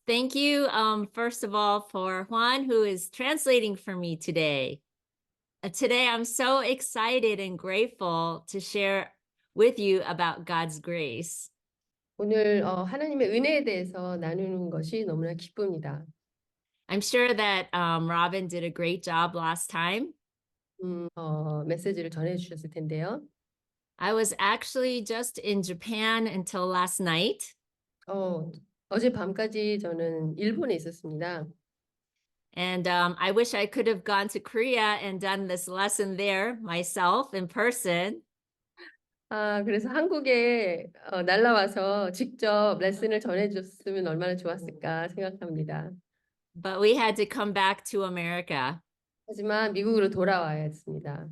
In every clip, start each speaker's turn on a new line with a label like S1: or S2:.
S1: Thank you, first of all, for Juan, who is translating for me today. Today, I'm so excited and grateful to share with you about God's grace.
S2: 오늘 하나님의 은혜에 대해서 나누는 것이 너무나 기쁩니다.
S1: I'm sure that Robin did a great job last time.
S2: 메시지를 전해 주셨을 텐데요.
S1: I was actually just in Japan until last night.
S2: 어제 밤까지 저는 일본에 있었습니다.
S1: And I wish I could have gone to Korea and done this lesson there myself in person.
S2: 그래서 한국에 날라와서 직접 레슨을 전해 줬으면 얼마나 좋았을까 생각합니다.
S1: But we had to come back to America.
S2: 하지만 미국으로 돌아와야 했습니다.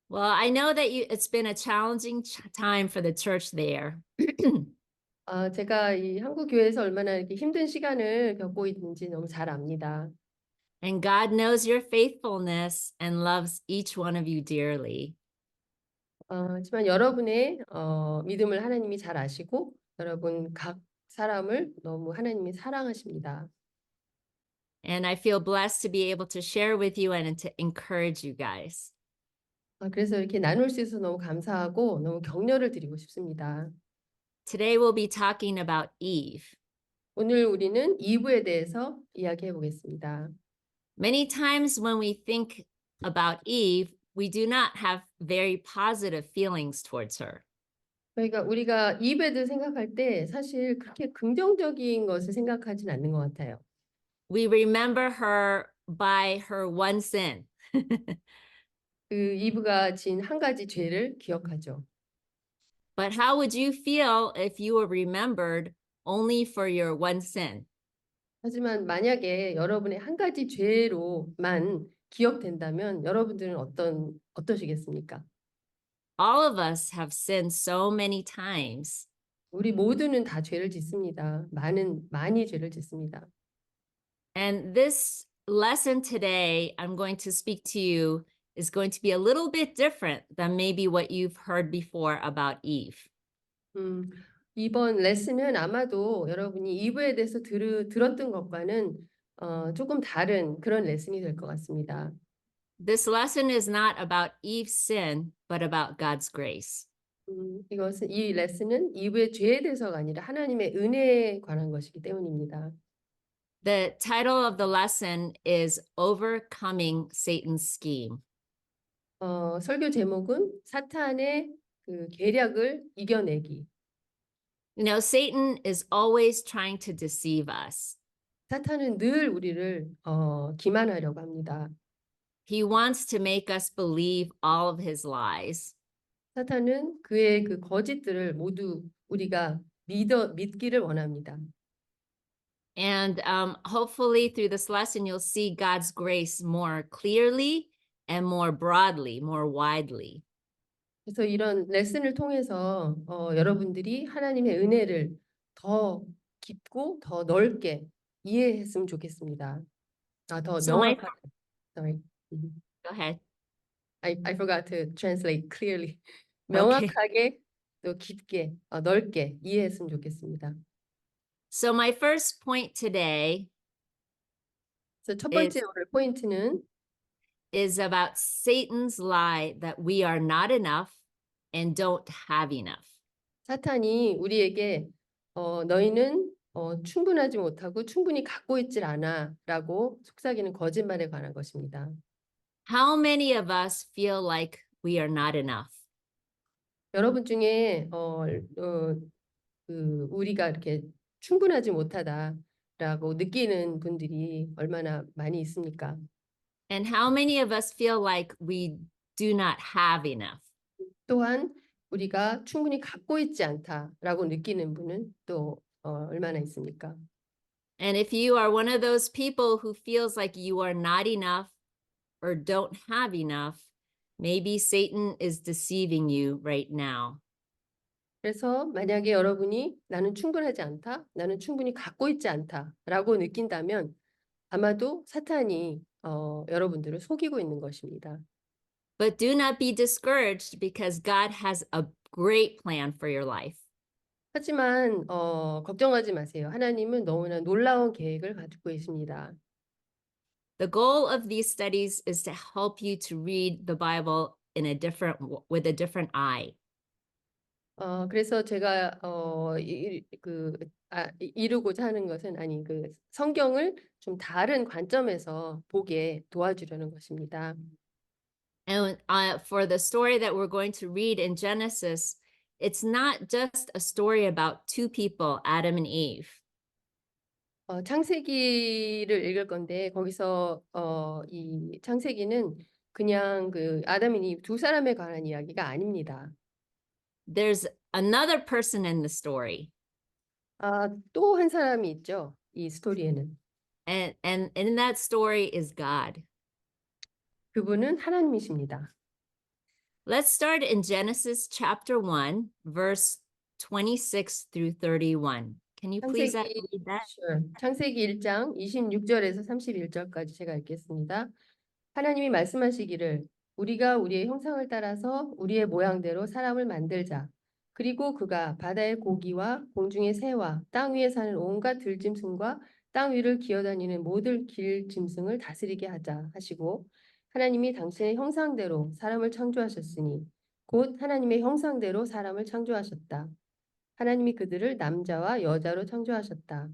S1: Well, I know that it's been a challenging time for the church there.
S2: 제가 이 한국 교회에서 얼마나 이렇게 힘든 시간을 겪고 있는지 너무 잘 압니다.
S1: And God knows your faithfulness and loves each one of you dearly.
S2: 하지만 여러분의 믿음을 하나님이 잘 아시고 여러분 각 사람을 너무 하나님이 사랑하십니다.
S1: And I feel blessed to be able to share with you and to encourage you guys.
S2: 그래서 이렇게 나눌 수 있어서 너무 감사하고 너무 격려를 드리고 싶습니다.
S1: Today we'll be talking about Eve.
S2: 오늘 우리는 이브에 대해서 이야기해 보겠습니다.
S1: Many times when we think about Eve, we do not have very positive feelings towards her.
S2: 그러니까 우리가 이브에 대해 생각할 때 사실 그렇게 긍정적인 것을 생각하진 않는 것 같아요.
S1: We remember her by her one sin.
S2: 그 이브가 진 한 가지 죄를 기억하죠.
S1: But how would you feel if you were remembered only for your one sin?
S2: 하지만 만약에 여러분의 한 가지 죄로만 기억된다면 여러분들은 어떠시겠습니까?
S1: All of us have sinned so many times.
S2: 우리 모두는 다 죄를 짓습니다. 많이 죄를 짓습니다.
S1: And this lesson today, I'm going to speak to you, is going to be a little bit different than maybe what you've heard before about Eve.
S2: 이번 레슨은 아마도 여러분이 이브에 대해서 들었던 것과는 조금 다른 그런 레슨이 될 것 같습니다.
S1: This lesson is not about Eve's sin, but about God's grace.
S2: 이 레슨은 이브의 죄에 대해서가 아니라 하나님의 은혜에 관한 것이기 때문입니다.
S1: The title of the lesson is Overcoming Satan's Scheme.
S2: 설교 제목은 사탄의 그 계략을 이겨내기.
S1: You know, Satan is always trying to deceive us.
S2: 사탄은 늘 우리를 기만하려고 합니다.
S1: He wants to make us believe all of his lies.
S2: 사탄은 그의 그 거짓들을 모두 우리가 믿기를 원합니다.
S1: And hopefully through this lesson, you'll see God's grace more clearly and more broadly, more widely.
S2: 그래서 이런 레슨을 통해서 여러분들이 하나님의 은혜를 더 깊고 더 넓게 이해했으면 좋겠습니다. 더
S1: So my,
S2: 명확하게. Sorry.
S1: go ahead.
S2: I forgot to translate clearly.
S1: Okay.
S2: 명확하게 또 깊게 넓게 이해했으면 좋겠습니다.
S1: So my first point today
S2: 그래서 첫 번째 오늘 포인트는
S1: is about Satan's lie that we are not enough and don't have enough.
S2: 사탄이 우리에게 너희는 충분하지 못하고 충분히 갖고 있질 않아라고 속삭이는 거짓말에 관한 것입니다.
S1: How many of us feel like we are not enough?
S2: 여러분 중에 우리가 이렇게 충분하지 못하다라고 느끼는 분들이 얼마나 많이 있습니까?
S1: And how many of us feel like we do not have enough?
S2: 또한 우리가 충분히 갖고 있지 않다라고 느끼는 분은 또 얼마나 있습니까?
S1: And if you are one of those people who feels like you are not enough or don't have enough, maybe Satan is deceiving you right now.
S2: 그래서 만약에 여러분이 나는 충분하지 않다, 나는 충분히 갖고 있지 않다라고 느낀다면 아마도 사탄이 여러분들을 속이고 있는 것입니다.
S1: But do not be discouraged because God has a great plan for your life.
S2: 하지만 걱정하지 마세요. 하나님은 너무나 놀라운 계획을 가지고 계십니다.
S1: The goal of these studies is to help you to read the Bible in a with a different eye.
S2: 그래서 제가 이루고자 하는 것은 아니 그 성경을 좀 다른 관점에서 보게 도와주려는 것입니다.
S1: And for the story that we're going to read in Genesis, it's not just a story about two people, Adam and Eve.
S2: 창세기를 읽을 건데 거기서 이 창세기는 그냥 그 아담이니 이브 두 사람에 관한 이야기가 아닙니다.
S1: There's another person in the story,
S2: 또 한 사람이 있죠. 이 스토리에는.
S1: and in that story is God.
S2: 그분은 하나님이십니다.
S1: Let's start in Genesis chapter 1, verse 26 through 31. Can you please
S2: 창세기
S1: read that?
S2: sure. 창세기 1장 26절에서 31절까지 제가 읽겠습니다. 하나님이 말씀하시기를 우리가 우리의 형상을 따라서 우리의 모양대로 사람을 만들자. 그리고 그가 바다의 고기와 공중의 새와 땅 위에 사는 온갖 들짐승과 땅 위를 기어다니는 모든 길 짐승을 다스리게 하자 하시고 하나님이 당신의 형상대로 사람을 창조하셨으니 곧 하나님의 형상대로 사람을 창조하셨다. 하나님이 그들을 남자와 여자로 창조하셨다.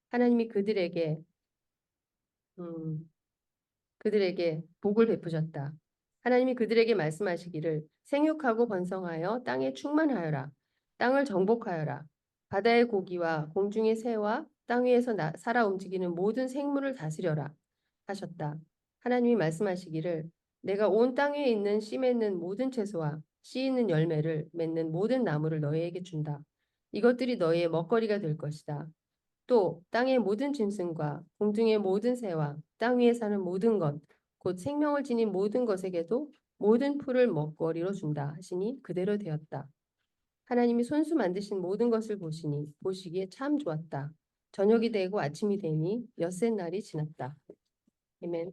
S2: 하나님이 그들에게 복을 베푸셨다. 하나님이 그들에게 말씀하시기를 생육하고 번성하여 땅에 충만하여라. 땅을 정복하여라. 바다의 고기와 공중의 새와 땅 위에서 살아 움직이는 모든 생물을 다스려라 하셨다. 하나님이 말씀하시기를 내가 온 땅 위에 있는 씨 맺는 모든 채소와 씨 있는 열매를 맺는 모든 나무를 너희에게 준다. 이것들이 너희의 먹거리가 될 것이다. 또 땅의 모든 짐승과 공중의 모든 새와 땅 위에 사는 모든 것, 곧 생명을 지닌 모든 것에게도 모든 풀을 먹거리로 준다 하시니 그대로 되었다. 하나님이 손수 만드신 모든 것을 보시기에 참 좋았다. 저녁이 되고 아침이 되니 엿새 날이 지났다. 아멘.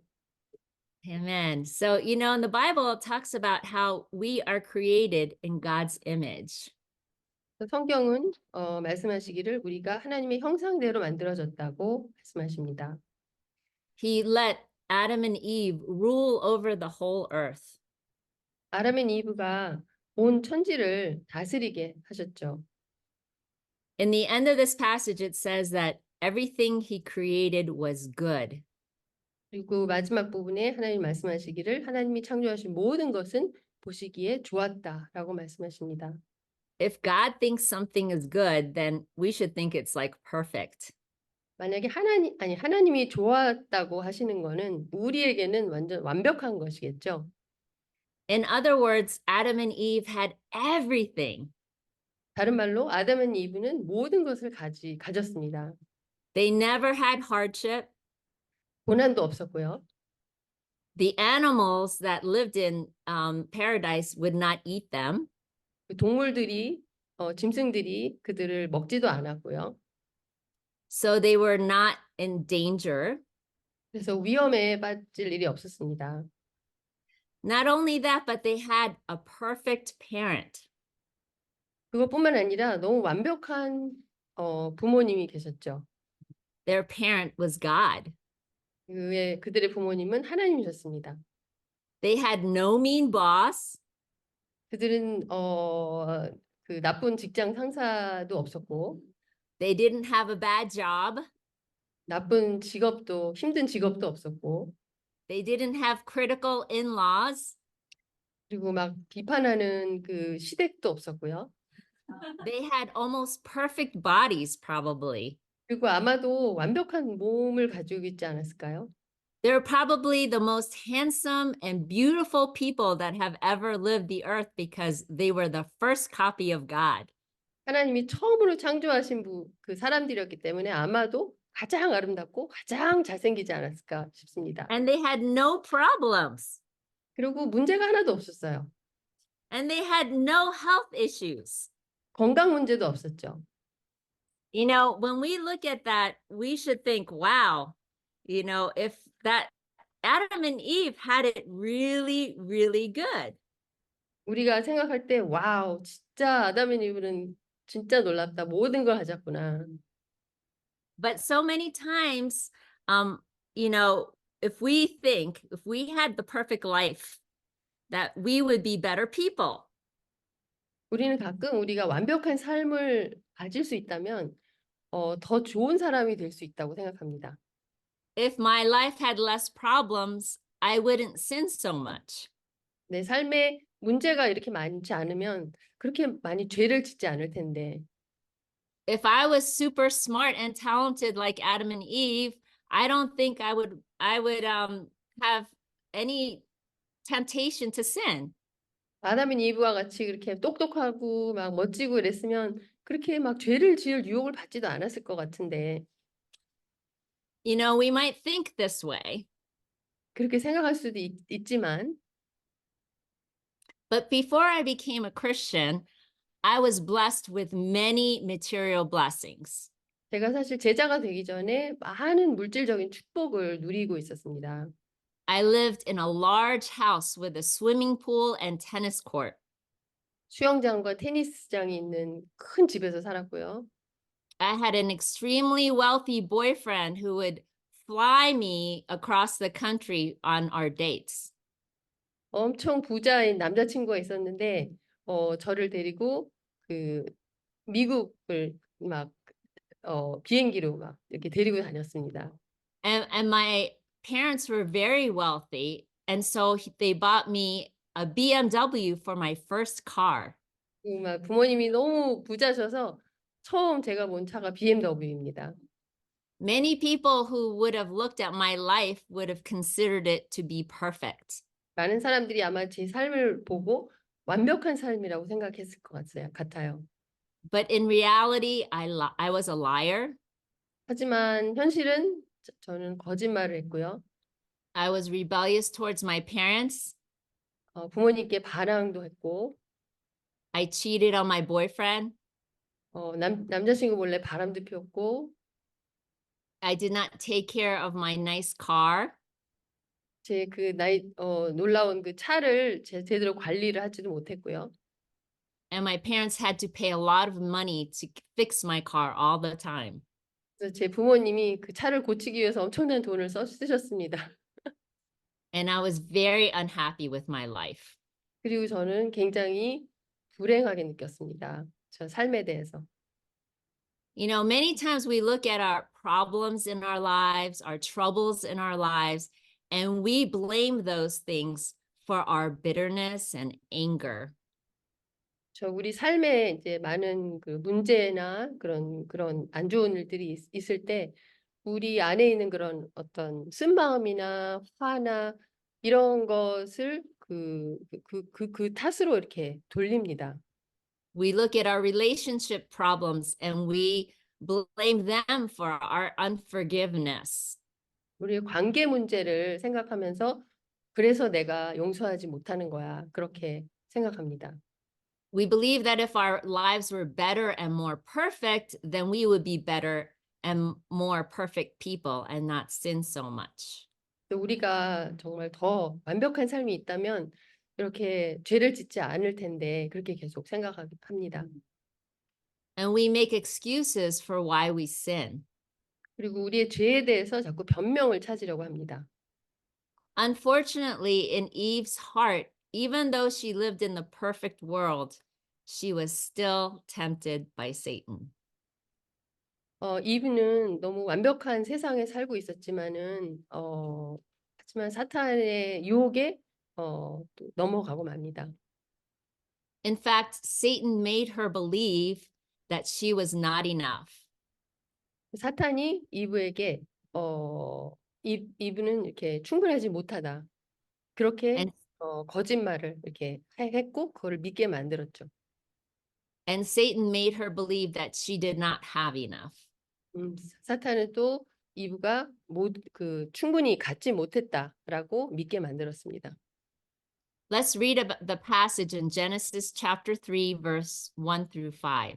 S1: Amen. So, in the Bible, it talks about how we are created in God's image.
S2: 성경은 말씀하시기를 우리가 하나님의 형상대로 만들어졌다고 말씀하십니다.
S1: He let Adam and Eve rule over the whole earth.
S2: 아담 이브가 온 천지를 다스리게 하셨죠.
S1: In the end of this passage, it says that everything he created was good.
S2: 그리고 마지막 부분에 하나님 말씀하시기를 하나님이 창조하신 모든 것은 보시기에 좋았다라고 말씀하십니다.
S1: If God thinks something is good, then we should think it's like perfect.
S2: 만약에 하나님이 좋았다고 하시는 거는 우리에게는 완전 완벽한 것이겠죠.
S1: In other words, Adam and Eve had everything.
S2: 다른 말로 아담 이브는 모든 것을 가졌습니다.
S1: They never had hardship.
S2: 고난도 없었고요.
S1: The animals that lived in paradise would not eat them.
S2: 동물들이 짐승들이 그들을 먹지도 않았고요.
S1: So they were not in danger.
S2: 그래서 위험에 빠질 일이 없었습니다.
S1: Not only that, but they had a perfect parent.
S2: 그것뿐만 아니라 너무 완벽한 부모님이 계셨죠.
S1: Their parent was God.
S2: 그들의 부모님은 하나님이셨습니다.
S1: They had no mean boss.
S2: 그들은 그 나쁜 직장 상사도 없었고
S1: They didn't have a bad job.
S2: 나쁜 직업도 힘든 직업도 없었고
S1: They didn't have critical in-laws.
S2: 그리고 막 비판하는 그 시댁도 없었고요.
S1: They had almost perfect bodies, probably.
S2: 그리고 아마도 완벽한 몸을 가지고 있지 않았을까요?
S1: They're probably the most handsome and beautiful people that have ever lived the earth because they were the first copy of God.
S2: 하나님이 처음으로 창조하신 그 사람들이었기 때문에 아마도 가장 아름답고 가장 잘생기지 않았을까 싶습니다.
S1: And they had no problems.
S2: 그리고 문제가 하나도 없었어요.
S1: And they had no health issues.
S2: 건강 문제도 없었죠.
S1: When we look at that, we should think, wow, if that Adam and Eve had it really, really good.
S2: 우리가 생각할 때 와우, 진짜 아담 앤 이브는 진짜 놀랍다. 모든 걸 가졌구나.
S1: But so many times, um, you know, if we think if we had the perfect life, that we would be better people.
S2: 우리는 가끔 우리가 완벽한 삶을 가질 수 있다면 더 좋은 사람이 될 수 있다고 생각합니다.
S1: If my life had less problems, I wouldn't sin so much.
S2: 내 삶에 문제가 이렇게 많지 않으면 그렇게 많이 죄를 짓지 않을 텐데.
S1: If I was super smart and talented like Adam and Eve, I don't think I would have any temptation to sin.
S2: 아담인 이브와 같이 그렇게 똑똑하고 막 멋지고 이랬으면 그렇게 막 죄를 지을 유혹을 받지도 않았을 것 같은데
S1: You know, we might think this way,
S2: 그렇게 생각할 수도 있지만
S1: but before I became a Christian, I was blessed with many material blessings.
S2: 제가 사실 제자가 되기 전에 많은 물질적인 축복을 누리고 있었습니다.
S1: I lived in a large house with a swimming pool and tennis court.
S2: 수영장과 테니스장이 있는 큰 집에서 살았고요.
S1: I had an extremely wealthy boyfriend who would fly me across the country on our dates.
S2: 엄청 부자인 남자친구가 있었는데 저를 데리고 그 미국을 막 비행기로 막 이렇게 데리고 다녔습니다.
S1: And my parents were very wealthy. And so they bought me a BMW for my first car.
S2: 막 부모님이 너무 부자셔서 처음 제가 본 차가 BMW입니다.
S1: Many people who would have looked at my life would have considered it to be perfect.
S2: 많은 사람들이 아마 제 삶을 보고 완벽한 삶이라고 생각했을 것 같아요.
S1: But in reality, I was a liar.
S2: 하지만 현실은 저는 거짓말을 했고요.
S1: I was rebellious towards my parents.
S2: 부모님께 반항도 했고
S1: I cheated on my boyfriend.
S2: 남자친구 몰래 바람도 피웠고
S1: I did not take care of my nice car.
S2: 제 그 놀라운 그 차를 제대로 관리를 하지도 못했고요.
S1: And my parents had to pay a lot of money to fix my car all the time.
S2: 그래서 제 부모님이 그 차를 고치기 위해서 엄청난 돈을 쓰셨습니다.
S1: And I was very unhappy with my life.
S2: 그리고 저는 굉장히 불행하게 느꼈습니다. 저 삶에 대해서.
S1: You know, many times we look at our problems in our lives, our troubles in our lives, and we blame those things for our bitterness and anger.
S2: 우리 삶에 이제 많은 그 문제나 그런 안 좋은 일들이 있을 때 우리 안에 있는 그런 어떤 쓴마음이나 화나 이런 것을 그 탓으로 이렇게 돌립니다.
S1: We look at our relationship problems and we blame them for our unforgiveness.
S2: 우리 관계 문제를 생각하면서 그래서 내가 용서하지 못하는 거야. 그렇게 생각합니다.
S1: We believe that if our lives were better and more perfect, then we would be better and more perfect people and not sin so much.
S2: 우리가 정말 더 완벽한 삶이 있다면 이렇게 죄를 짓지 않을 텐데 그렇게 계속 생각합니다.
S1: And we make excuses for why we sin.
S2: 그리고 우리의 죄에 대해서 자꾸 변명을 찾으려고 합니다.
S1: Unfortunately, in Eve's heart, even though she lived in the perfect world, she was still tempted by Satan.
S2: 이브는 너무 완벽한 세상에 살고 있었지만은 하지만 사탄의 유혹에 또 넘어가고 맙니다.
S1: In fact, Satan made her believe that she was not enough.
S2: 사탄이 이브에게 이브는 이렇게 충분하지 못하다. 그렇게
S1: And,
S2: 거짓말을 이렇게 했고 그거를 믿게 만들었죠.
S1: and Satan made her believe that she did not have enough.
S2: 사탄은 또 이브가 충분히 갖지 못했다라고 믿게 만들었습니다.
S1: Let's read about the passage in Genesis chapter 3, verse 1 through 5.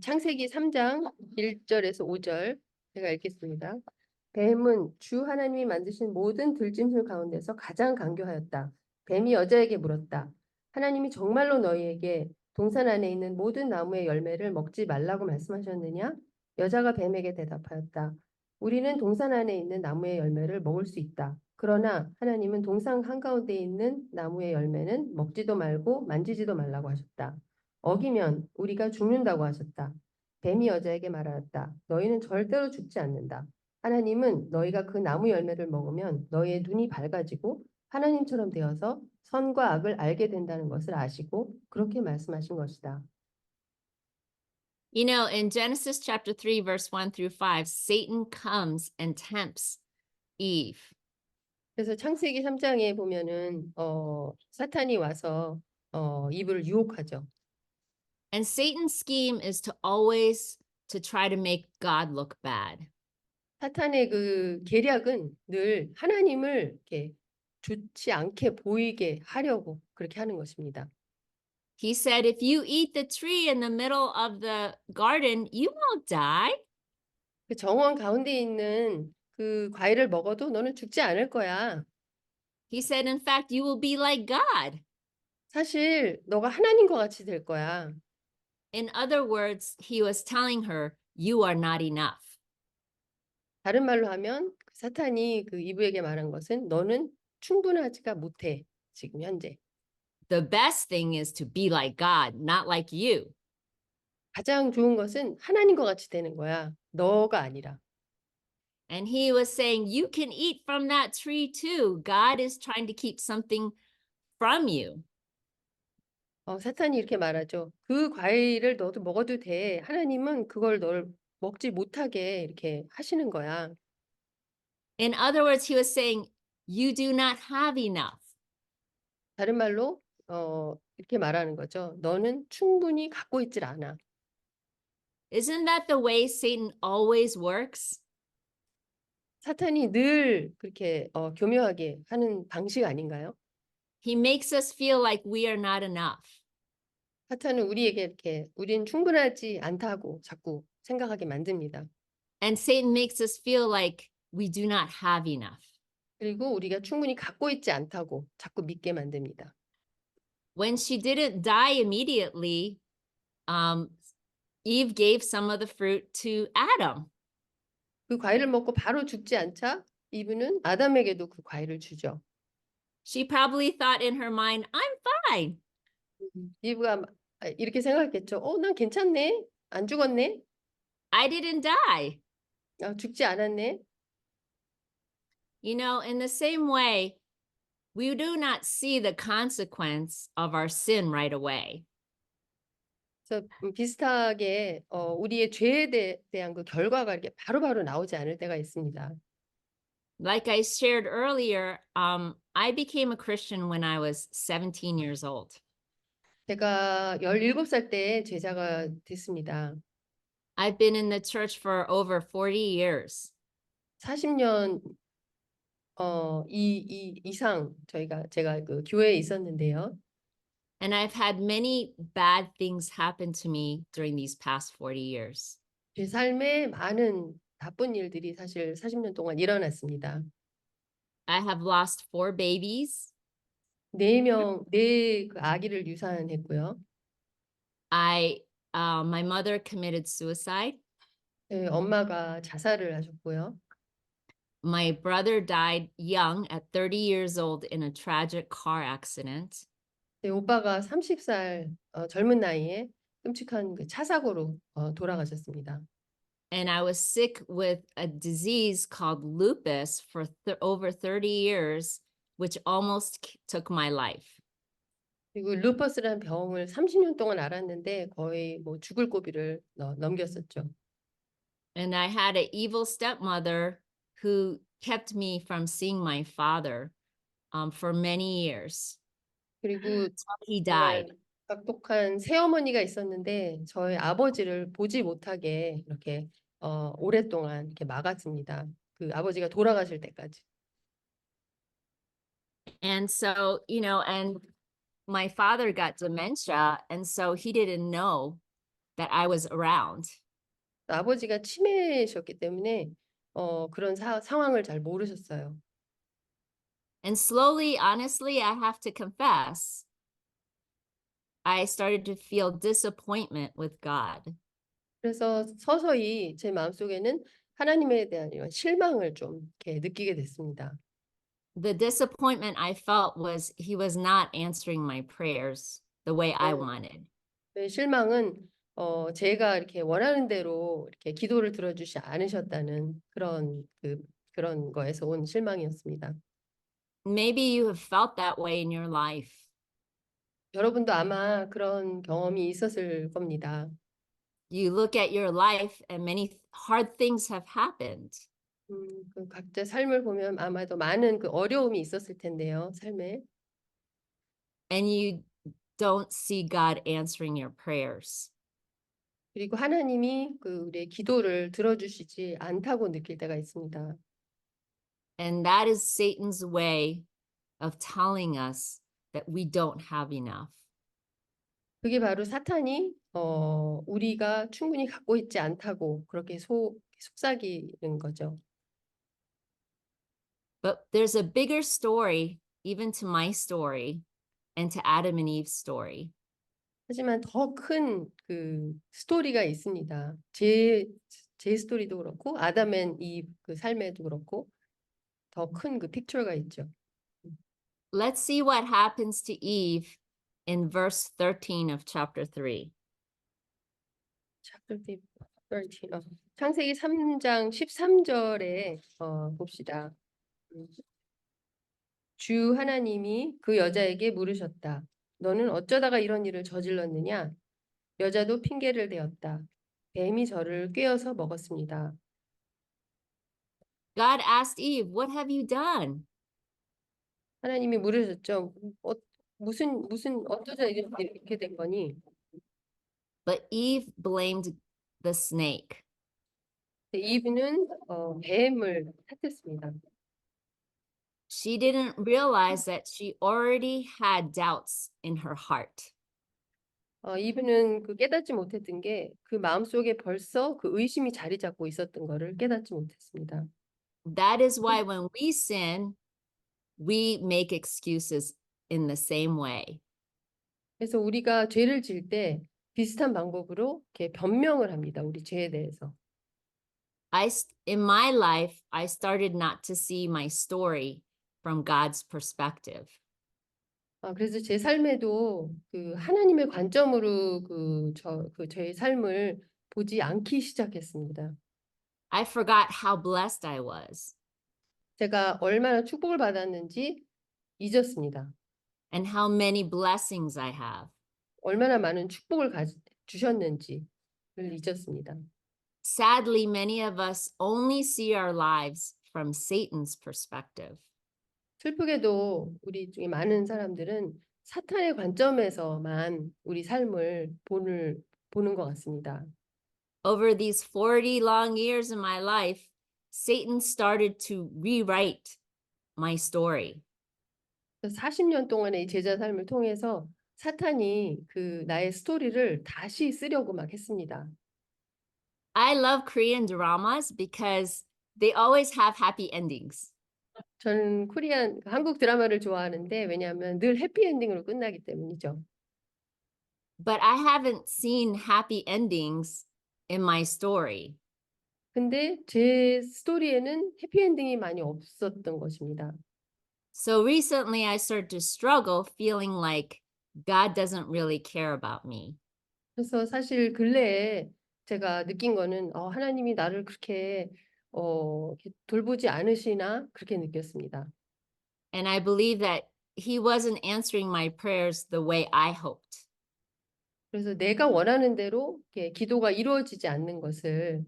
S2: 창세기 3장 1절에서 5절 제가 읽겠습니다. 뱀은 주 하나님이 만드신 모든 들짐승 가운데서 가장 간교하였다. 뱀이 여자에게 물었다. 하나님이 정말로 너희에게 동산 안에 있는 모든 나무의 열매를 먹지 말라고 말씀하셨느냐? 여자가 뱀에게 대답하였다. 우리는 동산 안에 있는 나무의 열매를 먹을 수 있다. 그러나 하나님은 동산 한가운데 있는 나무의 열매는 먹지도 말고 만지지도 말라고 하셨다. 어기면 우리가 죽는다고 하셨다. 뱀이 여자에게 말하였다. 너희는 절대로 죽지 않는다. 하나님은 너희가 그 나무 열매를 먹으면 너희의 눈이 밝아지고 하나님처럼 되어서 선과 악을 알게 된다는 것을 아시고 그렇게 말씀하신 것이다.
S1: You know, in Genesis chapter 3, verse 1 through 5, Satan comes and tempts Eve.
S2: 그래서 창세기 3장에 보면은 사탄이 와서 이브를 유혹하죠.
S1: And Satan's scheme is to always to try to make God look bad.
S2: 사탄의 그 계략은 늘 하나님을 이렇게 좋지 않게 보이게 하려고 그렇게 하는 것입니다.
S1: He said, if you eat the tree in the middle of the garden, you won't die.
S2: 그 정원 가운데 있는 그 과일을 먹어도 너는 죽지 않을 거야.
S1: He said, in fact, you will be like God.
S2: 사실 너가 하나님과 같이 될 거야.
S1: In other words, he was telling her, you are not enough.
S2: 다른 말로 하면 사탄이 그 이브에게 말한 것은 너는 충분하지가 못해. 지금 현재.
S1: The best thing is to be like God, not like you.
S2: 가장 좋은 것은 하나님과 같이 되는 거야. 너가 아니라.
S1: And he was saying, you can eat from that tree too. God is trying to keep something from you.
S2: 사탄이 이렇게 말하죠. 그 과일을 너도 먹어도 돼. 하나님은 그걸 널 먹지 못하게 이렇게 하시는 거야.
S1: In other words, he was saying, you do not have enough.
S2: 다른 말로 이렇게 말하는 거죠. 너는 충분히 갖고 있질 않아.
S1: Isn't that the way Satan always works?
S2: 사탄이 늘 그렇게 교묘하게 하는 방식 아닌가요?
S1: He makes us feel like we are not enough.
S2: 사탄은 우리에게 이렇게 우린 충분하지 않다고 자꾸 생각하게 만듭니다.
S1: And Satan makes us feel like we do not have enough.
S2: 그리고 우리가 충분히 갖고 있지 않다고 자꾸 믿게 만듭니다.
S1: When she didn't die immediately, Eve gave some of the fruit to Adam.
S2: 그 과일을 먹고 바로 죽지 않자 이브는 아담에게도 그 과일을 주죠.
S1: She probably thought in her mind, I'm fine.
S2: 이브가 이렇게 생각했겠죠. 난 괜찮네. 안 죽었네.
S1: I didn't die.
S2: 죽지 않았네.
S1: You know, in the same way, we do not see the consequence of our sin right away.
S2: 그래서 비슷하게 우리의 죄에 대한 그 결과가 이렇게 바로바로 나오지 않을 때가 있습니다.
S1: Like I shared earlier, I became a Christian when I was 17 years old.
S2: 제가 17살 때 제자가 됐습니다.
S1: I've been in the church for over 40 years.
S2: 40년 이상 제가 그 교회에 있었는데요.
S1: And I've had many bad things happen to me during these past 40 years.
S2: 제 삶에 많은 나쁜 일들이 사실 40년 동안 일어났습니다.
S1: I have lost 4 babies.
S2: 4그 아기를 유산했고요.
S1: My mother committed suicide.
S2: 네, 엄마가 자살을 하셨고요.
S1: My brother died young at 30 years old in a tragic car accident.
S2: 네, 오빠가 30살 젊은 나이에 끔찍한 그 차 사고로 돌아가셨습니다.
S1: And I was sick with a disease called lupus for over 30 years, which almost took my life.
S2: 그리고 루퍼스라는 병을 30년 동안 앓았는데 거의 뭐 죽을 고비를 넘겼었죠.
S1: And I had an evil stepmother who kept me from seeing my father for many years.
S2: 그리고
S1: He
S2: 정말
S1: died.
S2: 각독한 새어머니가 있었는데 저희 아버지를 보지 못하게 이렇게 오랫동안 이렇게 막았습니다. 그 아버지가 돌아가실 때까지.
S1: And so, you know, and my father got dementia, and so he didn't know that I was around.
S2: 아버지가 치매셨기 때문에 그런 상황을 잘 모르셨어요.
S1: And slowly, honestly, I have to confess, I started to feel disappointment with God.
S2: 그래서 서서히 제 마음속에는 하나님에 대한 이런 실망을 좀 이렇게 느끼게 됐습니다.
S1: The disappointment I felt was he was not answering my prayers the way I
S2: 네.
S1: wanted.
S2: 네, 실망은 제가 이렇게 원하는 대로 이렇게 기도를 들어주지 않으셨다는 그런 거에서 온 실망이었습니다.
S1: Maybe you have felt that way in your life.
S2: 여러분도 아마 그런 경험이 있었을 겁니다.
S1: You look at your life and many hard things have happened,
S2: 그 각자 삶을 보면 아마도 많은 그 어려움이 있었을 텐데요, 삶에.
S1: and you don't see God answering your prayers.
S2: 그리고 하나님이 우리의 기도를 들어주시지 않다고 느낄 때가 있습니다.
S1: And that is Satan's way of telling us that we don't have enough.
S2: 그게 바로 사탄이 우리가 충분히 갖고 있지 않다고 그렇게 속삭이는 거죠.
S1: But there's a bigger story, even to my story and to Adam and Eve's story.
S2: 하지만 더 큰 스토리가 있습니다. 제 스토리도 그렇고 아담 앤 이브 그 삶에도 그렇고 더 큰 픽처가 있죠.
S1: Let's see what happens to Eve in verse 13 of chapter 3.
S2: Chapter 13. 창세기 3장 13절에 봅시다. 주 하나님이 그 여자에게 물으셨다. 너는 어쩌다가 이런 일을 저질렀느냐? 여자도 핑계를 대었다. 뱀이 저를 꿰어서 먹었습니다.
S1: God asked Eve, "What have you done?"
S2: 하나님이 물으셨죠. 무슨 어쩌다 이렇게 된 거니?
S1: But Eve blamed the snake.
S2: 이브는 뱀을 탓했습니다.
S1: She didn't realize that she already had doubts in her heart.
S2: 이브는 깨닫지 못했던 게 그 마음속에 벌써 그 의심이 자리 잡고 있었던 거를 깨닫지 못했습니다.
S1: That is why when we sin, we make excuses in the same way.
S2: 그래서 우리가 죄를 지을 때 비슷한 방법으로 이렇게 변명을 합니다. 우리 죄에 대해서.
S1: In my life, I started not to see my story from God's perspective.
S2: 그래서 제 삶에도 하나님의 관점으로 저의 삶을 보지 않기 시작했습니다.
S1: I forgot how blessed I was
S2: 제가 얼마나 축복을 받았는지 잊었습니다.
S1: and how many blessings I have.
S2: 얼마나 많은 축복을 주셨는지를 잊었습니다.
S1: Sadly, many of us only see our lives from Satan's perspective.
S2: 슬프게도 우리 중에 많은 사람들은 사탄의 관점에서만 우리 삶을 보는 것 같습니다.
S1: Over these 40 long years in my life, Satan started to rewrite my story.
S2: 40년 동안의 이 제자 삶을 통해서 사탄이 나의 스토리를 다시 쓰려고 막 했습니다.
S1: I love Korean dramas because they always have happy endings.
S2: 저는 한국 드라마를 좋아하는데 왜냐하면 늘 해피엔딩으로 끝나기 때문이죠.
S1: But I haven't seen happy endings in my story.
S2: 근데 제 스토리에는 해피엔딩이 많이 없었던 것입니다.
S1: So recently I started to struggle feeling like God doesn't really care about me.
S2: 그래서 사실 근래에 제가 느낀 거는 하나님이 나를 그렇게 이렇게 돌보지 않으시나 그렇게 느꼈습니다.
S1: And I believe that he wasn't answering my prayers the way I hoped.
S2: 그래서 내가 원하는 대로 이렇게 기도가 이루어지지 않는 것을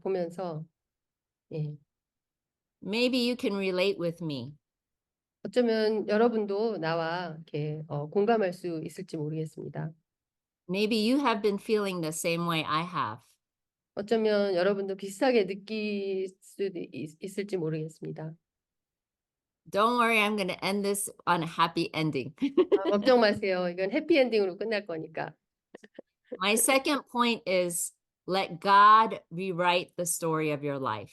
S2: 보면서 예,
S1: Maybe you can relate with me.
S2: 어쩌면 여러분도 나와 이렇게 공감할 수 있을지 모르겠습니다.
S1: Maybe you have been feeling the same way I have.
S2: 어쩌면 여러분도 비슷하게 느낄 수도 있을지 모르겠습니다.
S1: Don't worry, I'm going to end this on a happy ending.
S2: 걱정 마세요. 이건 해피엔딩으로 끝날 거니까.
S1: My second point is let God rewrite the story of your life.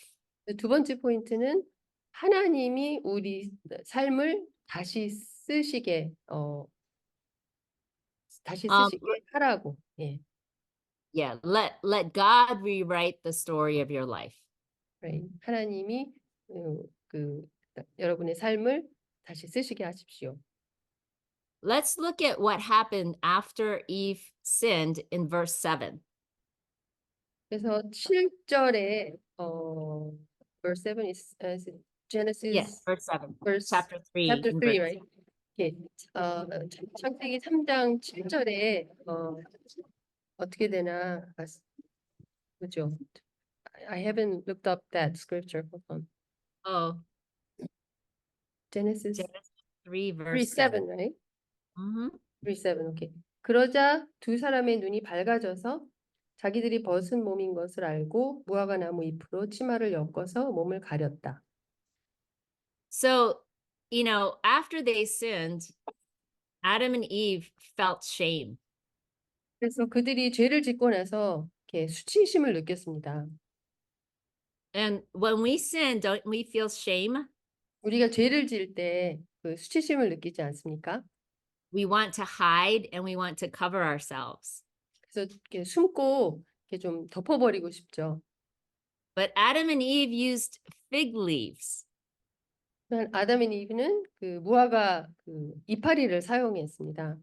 S2: 두 번째 포인트는 하나님이 우리 삶을 다시 다시
S1: Um,
S2: 쓰시게 하라고. 예.
S1: yeah, let God rewrite the story of your life.
S2: right. 하나님이 그 여러분의 삶을 다시 쓰시게 하십시오.
S1: Let's look at what happened after Eve sinned in verse 7.
S2: 그래서 7절에 verse 7 is
S1: Yes,
S2: Genesis
S1: verse 7.
S2: verse
S1: Chapter 3
S2: chapter
S1: in
S2: 3,
S1: verse
S2: right? 예. 창세기 3장 7절에 어떻게 되나 그죠? I haven't looked up that scripture. Hold on.
S1: Oh,
S2: Genesis
S1: Genesis 3
S2: 3,
S1: verse
S2: 7,
S1: 7.
S2: right?
S1: Mhm.
S2: 3, 7, 오케이. 그러자 두 사람의 눈이 밝아져서 자기들이 벗은 몸인 것을 알고 무화과 나무 잎으로 치마를 엮어서 몸을 가렸다.
S1: So, after they sinned, Adam and Eve felt shame.
S2: 그래서 그들이 죄를 짓고 나서 이렇게 수치심을 느꼈습니다.
S1: And when we sin, don't we feel shame?
S2: 우리가 죄를 지을 때 그 수치심을 느끼지 않습니까?
S1: We want to hide and we want to cover ourselves.
S2: 그래서 이렇게 숨고 이렇게 좀 덮어버리고 싶죠.
S1: But Adam and Eve used fig leaves.
S2: 아담 앤 이브는 그 무화과 그 이파리를 사용했습니다.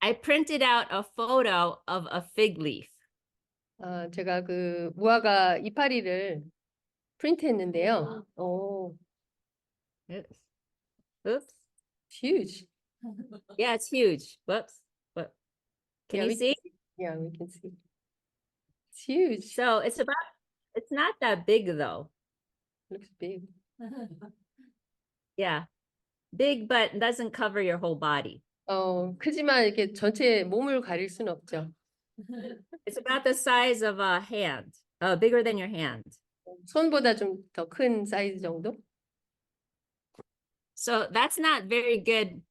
S1: I printed out a photo of a fig leaf.
S2: 제가 그 무화과 이파리를 프린트했는데요. 오,
S1: Oops. Oops.
S2: huge.
S1: Yeah, it's huge. Whoops. What? Can
S2: Yeah,
S1: you
S2: we
S1: see?
S2: Yeah, we can see. It's huge.
S1: So it's not that big though.
S2: Looks big.
S1: Yeah. Big, but doesn't cover your whole body.
S2: 크지만 이렇게 전체 몸을 가릴 순 없죠.
S1: It's about the size of a hand, bigger than your hand.
S2: 손보다 좀 더 큰 사이즈 정도?
S1: So that's not very good,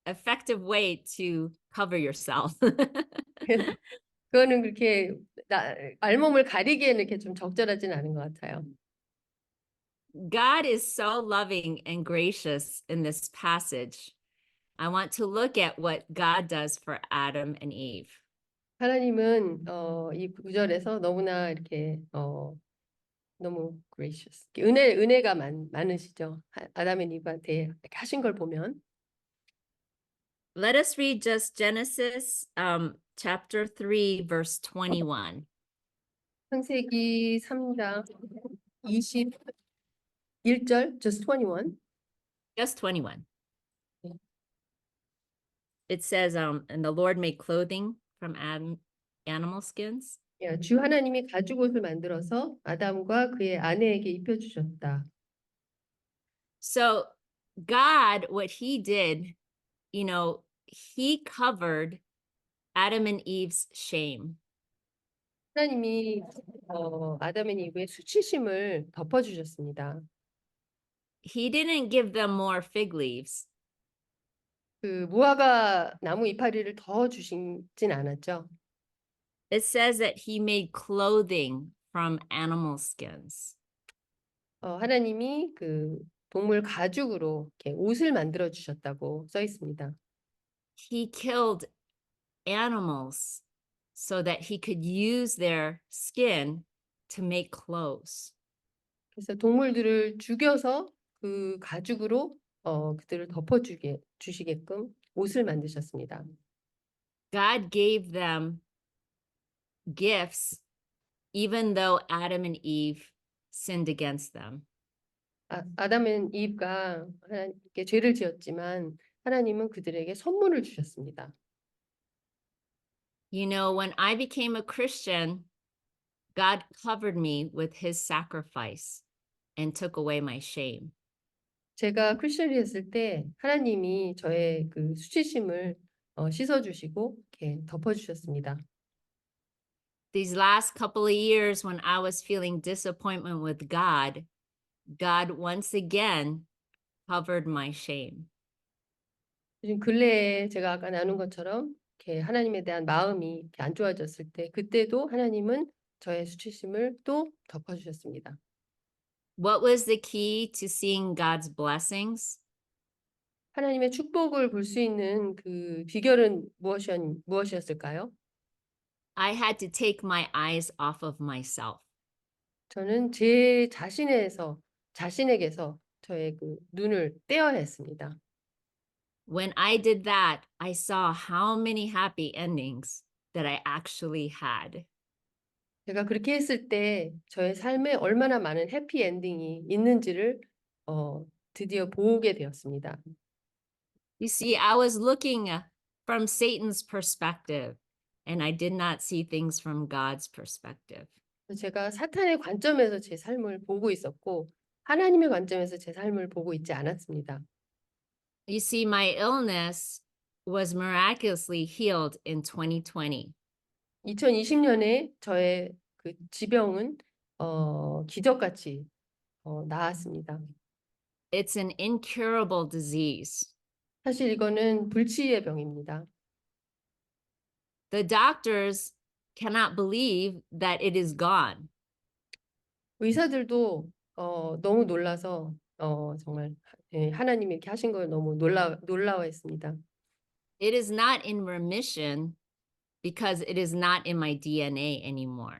S1: effective way to cover yourself.
S2: 그거는 그렇게 알몸을 가리기에는 이렇게 좀 적절하진 않은 것 같아요.
S1: God is so loving and gracious in this passage. I want to look at what God does for Adam and Eve.
S2: 하나님은 이 구절에서 너무나 이렇게 너무 gracious, 은혜가 많으시죠. 아담 앤 이브한테 이렇게 하신 걸 보면
S1: Let us read just Genesis chapter 3, verse 21.
S2: 창세기 3장 21절, just 21.
S1: Just 21.
S2: Yeah.
S1: It says, and the Lord made clothing from animal skins.
S2: 주 하나님이 가죽옷을 만들어서 아담과 그의 아내에게 입혀주셨다.
S1: So God, what he did, he covered Adam and Eve's shame.
S2: 하나님이 아담 앤 이브의 수치심을 덮어주셨습니다.
S1: He didn't give them more fig leaves.
S2: 그 무화과 나무 이파리를 더 주시진 않았죠.
S1: It says that he made clothing from animal skins.
S2: 하나님이 그 동물 가죽으로 이렇게 옷을 만들어 주셨다고 써 있습니다.
S1: He killed animals so that he could use their skin to make clothes.
S2: 그래서 동물들을 죽여서 그 가죽으로 그들을 주시게끔 옷을 만드셨습니다.
S1: God gave them gifts even though Adam and Eve sinned against them.
S2: 아담 앤 이브가 하나님께 죄를 지었지만 하나님은 그들에게 선물을 주셨습니다.
S1: When I became a Christian, God covered me with his sacrifice and took away my shame.
S2: 제가 크리스천이 됐을 때 하나님이 저의 그 수치심을 씻어주시고 이렇게 덮어주셨습니다.
S1: These last couple of years when I was feeling disappointment with God, God once again covered my shame.
S2: 요즘 근래에 제가 아까 나눈 것처럼 이렇게 하나님에 대한 마음이 이렇게 안 좋아졌을 때 그때도 하나님은 저의 수치심을 또 덮어주셨습니다.
S1: What was the key to seeing God's blessings?
S2: 하나님의 축복을 볼 수 있는 그 비결은 무엇이었을까요?
S1: I had to take my eyes off of myself.
S2: 저는 자신에게서 저의 그 눈을 떼어야 했습니다.
S1: When I did that, I saw how many happy endings that I actually had.
S2: 제가 그렇게 했을 때 저의 삶에 얼마나 많은 해피 엔딩이 있는지를 드디어 보게 되었습니다.
S1: You see, I was looking from Satan's perspective, and I did not see things from God's perspective.
S2: 제가 사탄의 관점에서 제 삶을 보고 있었고 하나님의 관점에서 제 삶을 보고 있지 않았습니다.
S1: You see, my illness was miraculously healed in 2020.
S2: 2020년에 저의 그 지병은 기적같이 나았습니다.
S1: It's an incurable disease.
S2: 사실 이거는 불치의 병입니다.
S1: The doctors cannot believe that it is gone.
S2: 의사들도 너무 놀라서 정말 하나님이 이렇게 하신 걸 너무 놀라워했습니다.
S1: It is not in remission because it is not in my DNA anymore.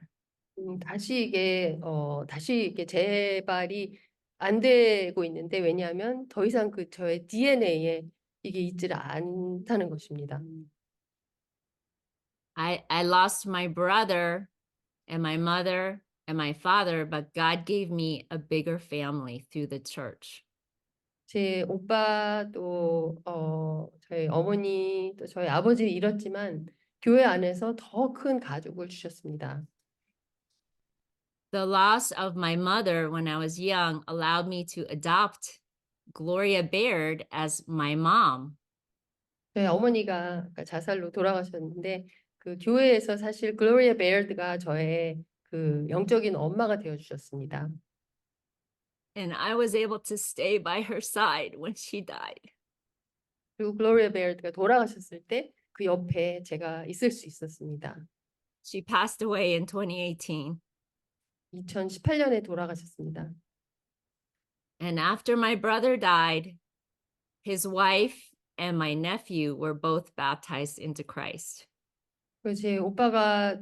S2: 다시 이게 재발이 안 되고 있는데 왜냐하면 더 이상 그 저의 DNA에 이게 있지를 않다는 것입니다.
S1: I lost my brother and my mother and my father, but God gave me a bigger family through the church.
S2: 제 오빠 또 저희 어머니 또 저희 아버지 잃었지만 교회 안에서 더 큰 가족을 주셨습니다.
S1: The loss of my mother when I was young allowed me to adopt Gloria Baird as my mom.
S2: 저희 어머니가 아까 자살로 돌아가셨는데 그 교회에서 사실 글로리아 베어드가 저의 그 영적인 엄마가 되어 주셨습니다.
S1: And I was able to stay by her side when she died.
S2: 그리고 글로리아 베어드가 돌아가셨을 때 그 옆에 제가 있을 수 있었습니다.
S1: She passed away in 2018.
S2: 2018년에 돌아가셨습니다.
S1: And after my brother died, his wife and my nephew were both baptized into Christ.
S2: 그리고 제 오빠가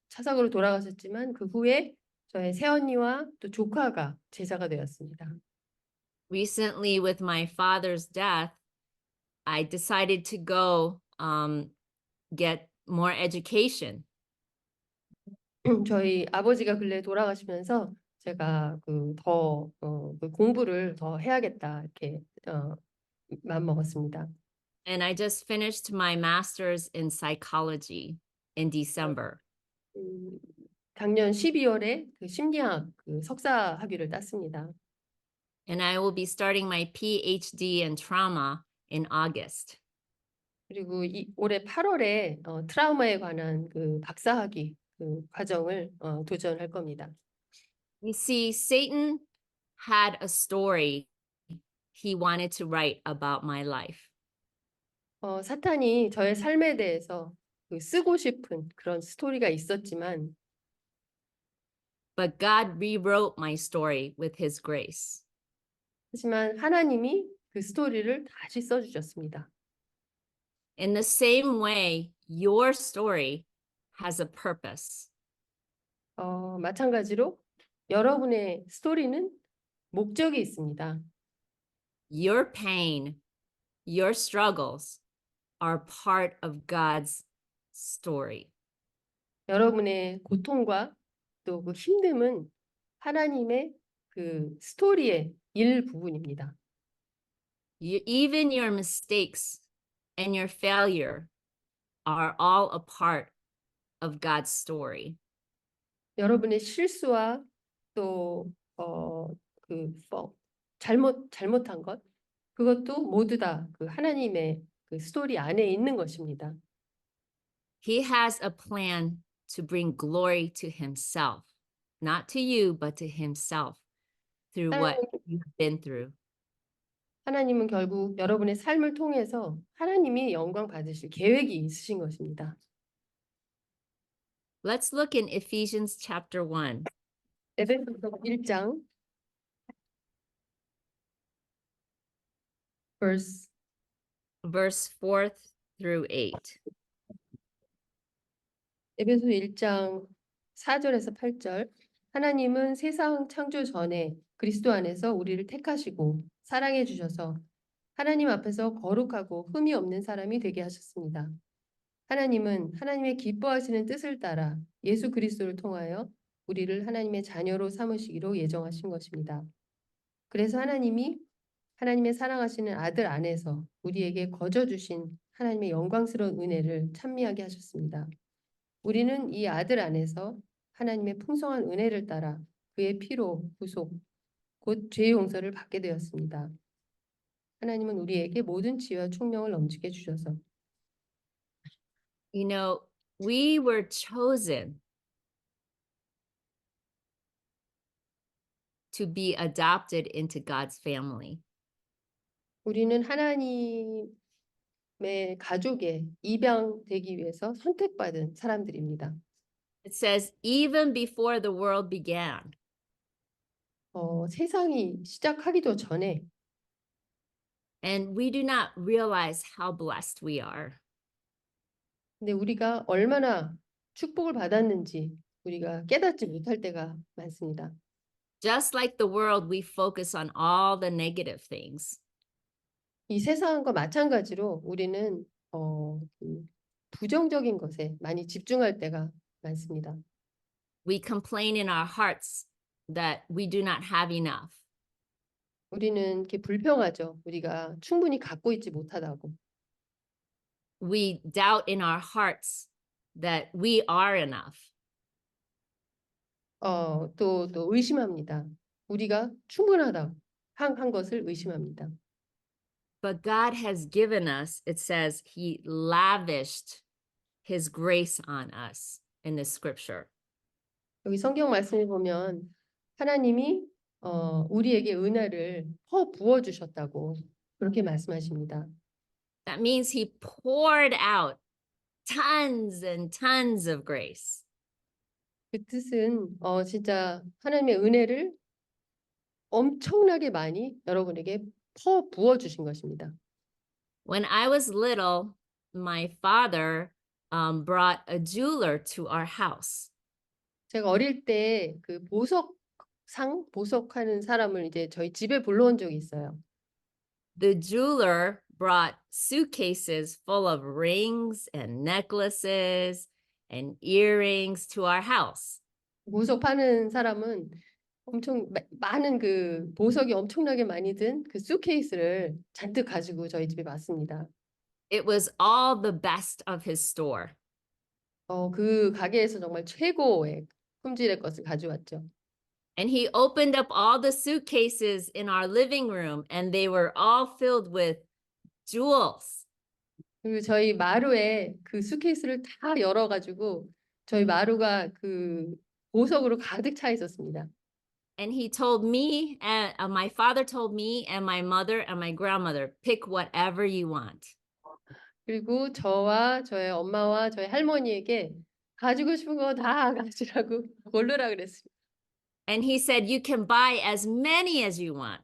S2: 차상으로 돌아가셨지만 그 후에 저의 새언니와 또 조카가 제자가 되었습니다.
S1: Recently, with my father's death, I decided to go get more education.
S2: 저희 아버지가 근래 돌아가시면서 제가 그 공부를 더 해야겠다 이렇게 마음 먹었습니다.
S1: And I just finished my master's in psychology in December.
S2: 작년 12월에 그 심리학 그 석사 학위를 땄습니다.
S1: And I will be starting my PhD in trauma in August.
S2: 그리고 올해 8월에 트라우마에 관한 그 박사학위 그 과정을 도전할 겁니다.
S1: You see, Satan had a story he wanted to write about my life.
S2: 사탄이 저의 삶에 대해서 그 쓰고 싶은 그런 스토리가 있었지만
S1: But God rewrote my story with his grace.
S2: 하지만 하나님이 그 스토리를 다시 써주셨습니다.
S1: In the same way, your story has a purpose.
S2: 마찬가지로 여러분의 스토리는 목적이 있습니다.
S1: Your pain, your struggles are part of God's story.
S2: 여러분의 고통과 또 그 힘듦은 하나님의 그 스토리의 일부분입니다.
S1: Even your mistakes and your failure are all a part of God's story.
S2: 여러분의 실수와 또 잘못한 것 그것도 모두 다 그 하나님의 그 스토리 안에 있는 것입니다.
S1: He has a plan to bring glory to himself, not to you, but to himself through what you've been through.
S2: 하나님은 결국 여러분의 삶을 통해서 하나님이 영광 받으실 계획이 있으신 것입니다.
S1: Let's look in Ephesians chapter 1.
S2: 에베소서 1장 verse
S1: verse 4 through 8.
S2: 에베소 1장 4절에서 8절. 하나님은 세상 창조 전에 그리스도 안에서 우리를 택하시고 사랑해 주셔서 하나님 앞에서 거룩하고 흠이 없는 사람이 되게 하셨습니다. 하나님은 하나님의 기뻐하시는 뜻을 따라 예수 그리스도를 통하여 우리를 하나님의 자녀로 삼으시기로 예정하신 것입니다. 그래서 하나님이 하나님의 사랑하시는 아들 안에서 우리에게 거저 주신 하나님의 영광스러운 은혜를 찬미하게 하셨습니다. 우리는 이 아들 안에서 하나님의 풍성한 은혜를 따라 그의 피로 구속, 곧 죄의 용서를 받게 되었습니다. 하나님은 우리에게 모든 지혜와 총명을 넘치게 주셔서
S1: You know, we were chosen to be adopted into God's family.
S2: 우리는 하나님의 가족에 입양되기 위해서 선택받은 사람들입니다.
S1: It says, even before the world began.
S2: 세상이 시작하기도 전에
S1: And we do not realize how blessed we are.
S2: 근데 우리가 얼마나 축복을 받았는지 우리가 깨닫지 못할 때가 많습니다.
S1: Just like the world, we focus on all the negative things.
S2: 이 세상과 마찬가지로 우리는 부정적인 것에 많이 집중할 때가 많습니다.
S1: We complain in our hearts that we do not have enough.
S2: 우리는 이렇게 불평하죠. 우리가 충분히 갖고 있지 못하다고.
S1: We doubt in our hearts that we are enough.
S2: 또 의심합니다. 우리가 충분하다 한 것을 의심합니다.
S1: But God has given us, it says, He lavished His grace on us in this scripture.
S2: 여기 성경 말씀을 보면 하나님이 우리에게 은혜를 부어 주셨다고 그렇게 말씀하십니다.
S1: That means He poured out tons and tons of grace.
S2: 그 뜻은 진짜 하나님의 은혜를 엄청나게 많이 여러분에게 부어 주신 것입니다.
S1: When I was little, my father brought a jeweler to our house.
S2: 제가 어릴 때 그 보석하는 사람을 이제 저희 집에 불러온 적이 있어요.
S1: The jeweler brought suitcases full of rings and necklaces and earrings to our house.
S2: 보석 파는 사람은 엄청 많은 그 보석이 엄청나게 많이 든 그 수트케이스를 잔뜩 가지고 저희 집에 왔습니다.
S1: It was all the best of his store.
S2: 그 가게에서 정말 최고의 품질의 것을 가져왔죠.
S1: And he opened up all the suitcases in our living room, and they were all filled with jewels.
S2: 그리고 저희 마루에 그 수트케이스를 다 열어가지고 저희 마루가 그 보석으로 가득 차 있었습니다.
S1: And he told me, and my father told me, and my mother and my grandmother, pick whatever you want.
S2: 그리고 저와 저의 엄마와 저희 할머니에게 가지고 싶은 거 다 가지라고 고르라 그랬습니다.
S1: And he said, you can buy as many as you want.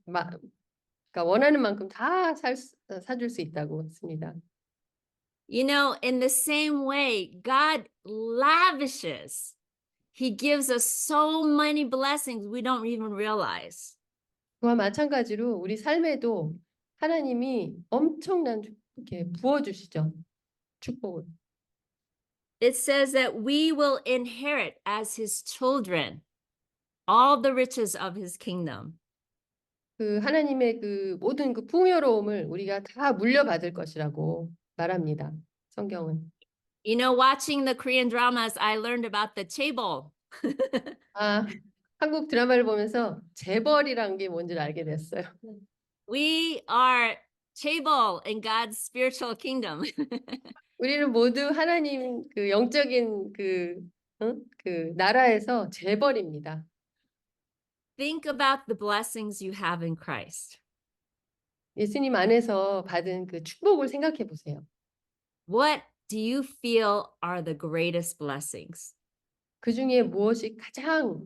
S2: 그러니까 원하는 만큼 다 사줄 수 있다고 했습니다.
S1: You know, in the same way, God lavishes. He gives us so many blessings we don't even realize.
S2: 그와 마찬가지로 우리 삶에도 하나님이 엄청난 이렇게 부어주시죠. 축복을.
S1: It says that we will inherit as his children all the riches of his kingdom.
S2: 그 하나님의 그 모든 그 풍요로움을 우리가 다 물려받을 것이라고 말합니다. 성경은.
S1: You know, watching the Korean dramas, I learned about the chaebol.
S2: 한국 드라마를 보면서 재벌이란 게 뭔지를 알게 됐어요.
S1: We are chaebol in God's spiritual kingdom.
S2: 우리는 모두 하나님 그 영적인 그 나라에서 재벌입니다.
S1: Think about the blessings you have in Christ.
S2: 예수님 안에서 받은 그 축복을 생각해 보세요.
S1: What do you feel are the greatest blessings?
S2: 그 중에 무엇이 가장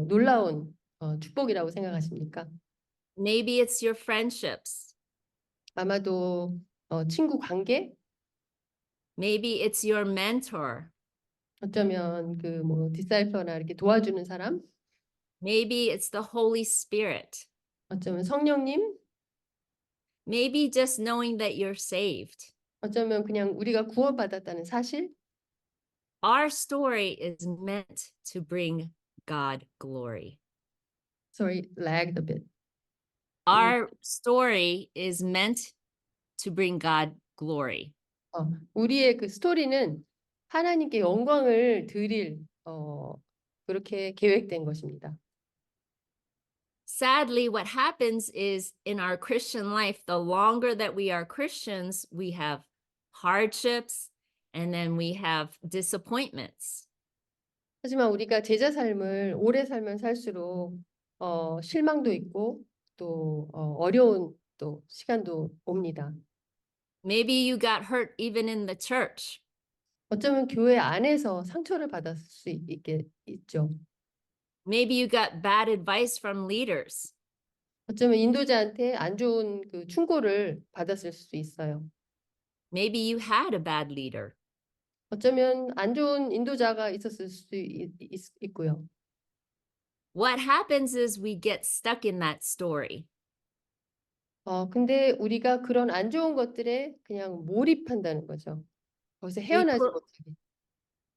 S2: 놀라운 축복이라고 생각하십니까?
S1: Maybe it's your friendships.
S2: 아마도 친구 관계,
S1: Maybe it's your mentor.
S2: 어쩌면 그 뭐 디사이퍼나 이렇게 도와주는 사람,
S1: Maybe it's the Holy Spirit.
S2: 어쩌면 성령님,
S1: Maybe just knowing that you're saved.
S2: 어쩌면 그냥 우리가 구원받았다는 사실.
S1: Our story is meant to bring God glory.
S2: Sorry, lagged a bit.
S1: Our story is meant to bring God glory.
S2: 우리의 그 스토리는 하나님께 영광을 드릴 그렇게 계획된 것입니다.
S1: Sadly, what happens is in our Christian life, the longer that we are Christians, we have hardships and then we have disappointments.
S2: 하지만 우리가 제자 삶을 오래 살면 살수록 실망도 있고 또 어려운 또 시간도 옵니다.
S1: Maybe you got hurt even in the church.
S2: 어쩌면 교회 안에서 상처를 받았을 수 있죠.
S1: Maybe you got bad advice from leaders.
S2: 어쩌면 인도자한테 안 좋은 그 충고를 받았을 수도 있어요.
S1: Maybe you had a bad leader.
S2: 어쩌면 안 좋은 인도자가 있었을 수도 있고요.
S1: What happens is we get stuck in that story.
S2: 근데 우리가 그런 안 좋은 것들에 그냥 몰입한다는 거죠. 거기서
S1: We,
S2: 헤어나지
S1: pl-
S2: 못하게.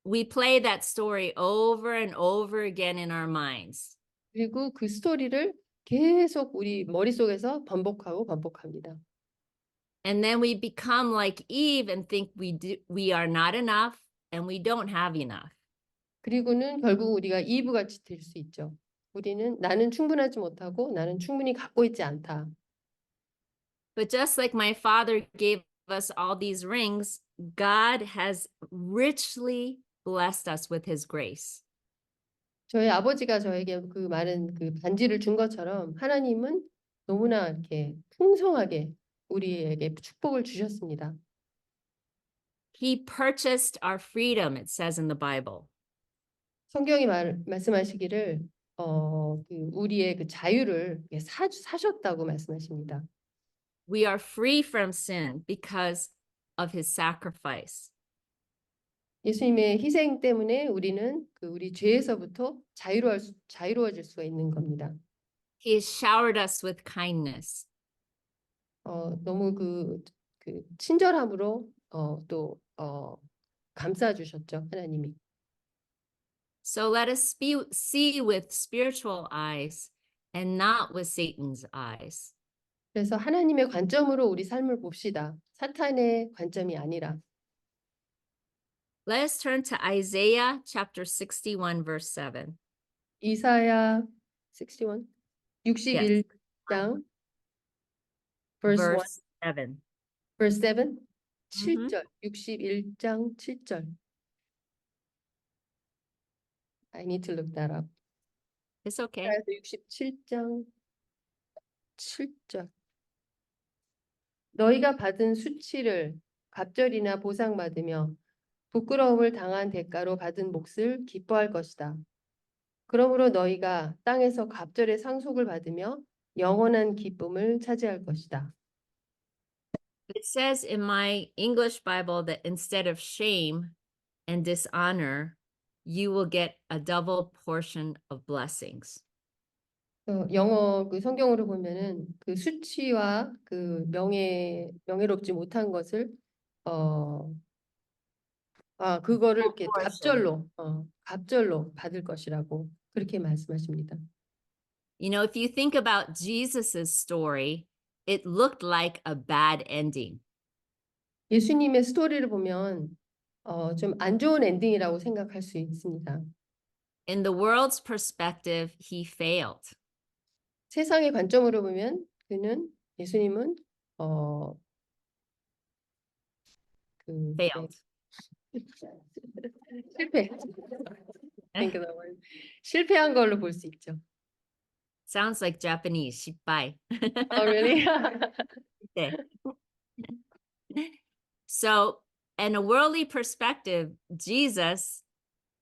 S1: we play that story over and over again in our minds.
S2: 그리고 그 스토리를 계속 우리 머릿속에서 반복합니다.
S1: And then we become like Eve and think we are not enough and we don't have enough.
S2: 그리고는 결국 우리가 이브같이 될 수 있죠. 우리는 나는 충분하지 못하고 나는 충분히 갖고 있지 않다.
S1: But just like my father gave us all these rings, God has richly blessed us with his grace.
S2: 저희 아버지가 저에게 그 많은 그 반지를 준 것처럼 하나님은 너무나 이렇게 풍성하게 우리에게 축복을 주셨습니다.
S1: He purchased our freedom, it says in the Bible.
S2: 성경이 말씀하시기를 그 우리의 그 자유를 사셨다고 말씀하십니다.
S1: We are free from sin because of his sacrifice.
S2: 예수님의 희생 때문에 우리는 그 우리 죄에서부터 자유로워질 수가 있는 겁니다.
S1: He has showered us with kindness.
S2: 너무 그 친절함으로 또 감싸 주셨죠, 하나님이.
S1: So let us see with spiritual eyes and not with Satan's eyes.
S2: 그래서 하나님의 관점으로 우리 삶을 봅시다. 사탄의 관점이 아니라.
S1: Let us turn to Isaiah chapter 61, verse 7.
S2: 이사야 61, 61장 verse 1,
S1: Verse 7.
S2: verse 7,
S1: Mhm.
S2: 7절, 61장 7절. I need to look that up.
S1: It's okay.
S2: 67장 7절. 너희가 받은 수치를 갑절이나 보상받으며 부끄러움을 당한 대가로 받은 몫을 기뻐할 것이다. 그러므로 너희가 땅에서 갑절의 상속을 받으며 영원한 기쁨을 차지할 것이다.
S1: It says in my English Bible that instead of shame and dishonor, you will get a double portion of blessings.
S2: 영어 그 성경으로 보면은 그 수치와 그 명예롭지 못한 것을 그거를 이렇게 갑절로 받을 것이라고 그렇게 말씀하십니다.
S1: You know, if you think about Jesus's story, it looked like a bad ending.
S2: 예수님의 스토리를 보면 좀 안 좋은 엔딩이라고 생각할 수 있습니다.
S1: In the world's perspective, he failed.
S2: 세상의 관점으로 보면 예수님은
S1: Failed.
S2: 그러니까 실패한 걸로 볼 수 있죠.
S1: Sounds like Japanese, shippai.
S2: Oh, really?
S1: Okay. So, in a worldly perspective, Jesus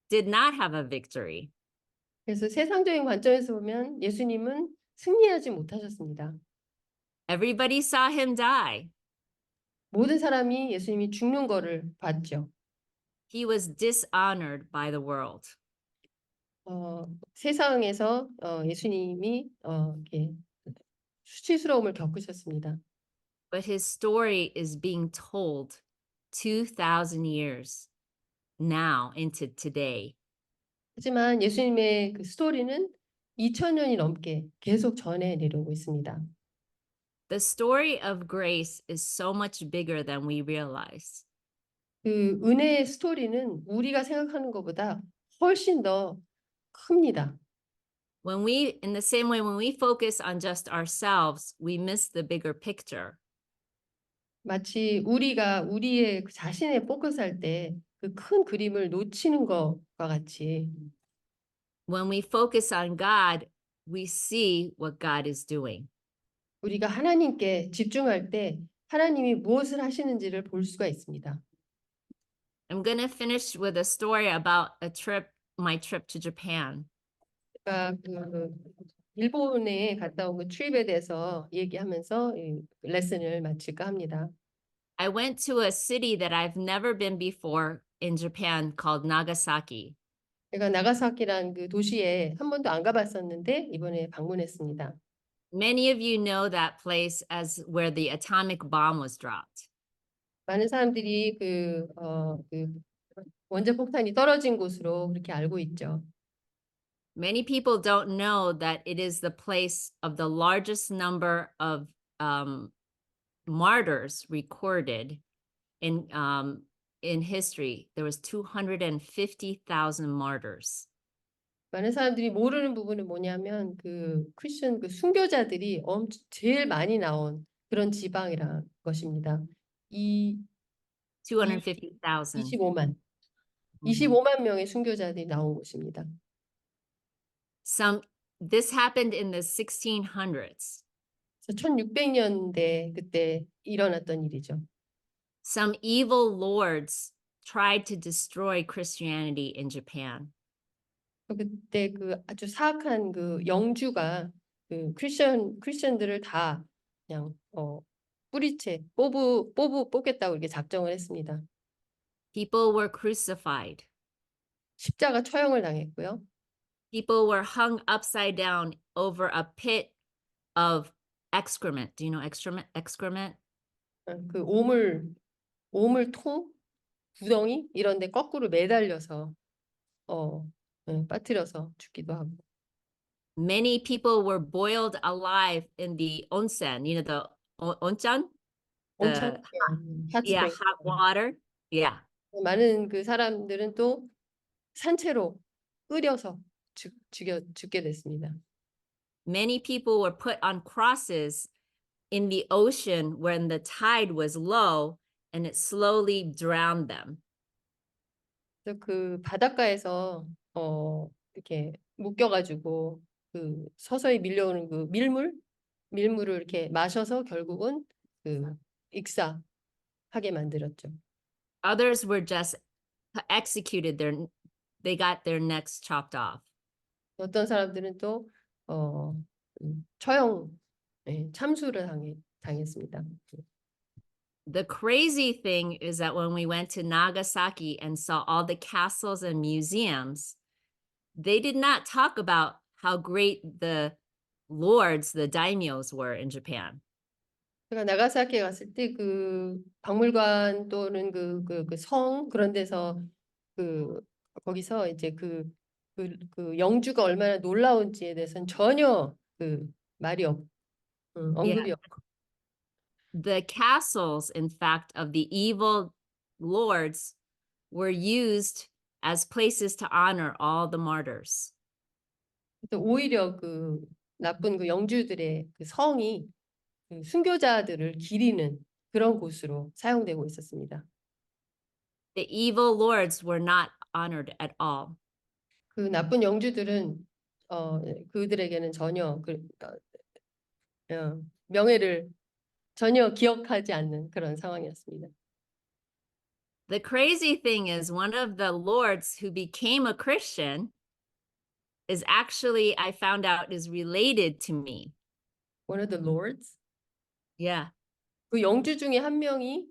S1: did not have a victory.
S2: 그래서 세상적인 관점에서 보면 예수님은 승리하지 못하셨습니다.
S1: Everybody saw him die.
S2: 모든 사람이 예수님이 죽는 거를 봤죠.
S1: He was dishonored by the world.
S2: 세상에서 예수님이 이렇게 수치스러움을 겪으셨습니다.
S1: But his story is being told 2,000 years now into today.
S2: 하지만 예수님의 그 스토리는 2000년이 넘게 계속 전해 내려오고 있습니다.
S1: The story of grace is so much bigger than we realize.
S2: 그 은혜의 스토리는 우리가 생각하는 것보다 훨씬 더 큽니다.
S1: In the same way, when we focus on just ourselves, we miss the bigger picture.
S2: 마치 우리가 우리의 그 자신에 포커스할 때 그 큰 그림을 놓치는 것과 같이
S1: When we focus on God, we see what God is doing.
S2: 우리가 하나님께 집중할 때 하나님이 무엇을 하시는지를 볼 수가 있습니다.
S1: I'm going to finish with a story about my trip to Japan.
S2: 제가 그 일본에 갔다 온 그 트립에 대해서 얘기하면서 이 레슨을 마칠까 합니다.
S1: I went to a city that I've never been before in Japan called Nagasaki.
S2: 제가 나가사키란 그 도시에 한 번도 안 가봤었는데 이번에 방문했습니다.
S1: Many of you know that place as where the atomic bomb was dropped.
S2: 많은 사람들이 그 원자 폭탄이 떨어진 곳으로 그렇게 알고 있죠.
S1: Many people don't know that it is the place of the largest number of martyrs recorded in history. There was 250,000 martyrs.
S2: 많은 사람들이 모르는 부분은 뭐냐면 그 크리스천 그 순교자들이 제일 많이 나온 그런 지방이라 것입니다.
S1: 250,000.
S2: 25만.
S1: Mhm.
S2: 25만 명의 순교자들이 나온 곳입니다.
S1: This happened in the 1600s.
S2: 1600년대 그때 일어났던 일이죠.
S1: Some evil lords tried to destroy Christianity in Japan.
S2: 그때 그 아주 사악한 그 영주가 그 크리스천들을 다 그냥 뿌리채 뽑겠다고 이렇게 작정을 했습니다.
S1: People were crucified.
S2: 십자가 처형을 당했고요.
S1: People were hung upside down over a pit of excrement. Do you know excrement?
S2: 그 오물통, 구덩이 이런 데 거꾸로 매달려서 빠뜨려서 죽기도 하고.
S1: Many people were boiled alive in the onsen, you know, the onjan?
S2: 온천,
S1: Yeah,
S2: 핫스프링.
S1: hot water. Yeah.
S2: 많은 그 사람들은 또 산채로 끓여서 죽게 됐습니다.
S1: Many people were put on crosses in the ocean when the tide was low and it slowly drowned them.
S2: 그래서 그 바닷가에서 이렇게 묶여가지고 그 서서히 밀려오는 그 밀물을 이렇게 마셔서 결국은 그 익사하게 만들었죠.
S1: Others were just executed. They got their necks chopped off.
S2: 어떤 사람들은 또 처형, 참수를 당했습니다.
S1: The crazy thing is that when we went to Nagasaki and saw all the castles and museums, they did not talk about how great the lords, the daimyos, were in Japan.
S2: 제가 나가사키에 갔을 때 그 박물관 또는 그 성 그런 데서 거기서 이제 그 영주가 얼마나 놀라운지에 대해서는 전혀 말이 언급이
S1: Yeah.
S2: 없고.
S1: The castles, in fact, of the evil lords were used as places to honor all the martyrs.
S2: 오히려 그 나쁜 그 영주들의 그 성이 그 순교자들을 기리는 그런 곳으로 사용되고 있었습니다.
S1: The evil lords were not honored at all.
S2: 그 나쁜 영주들은 그들에게는 전혀 명예를 전혀 기억하지 않는 그런 상황이었습니다.
S1: The crazy thing is one of the lords who became a Christian is actually, I found out, is related to me.
S2: One of the lords?
S1: Yeah.
S2: 그 영주 중에 한 명이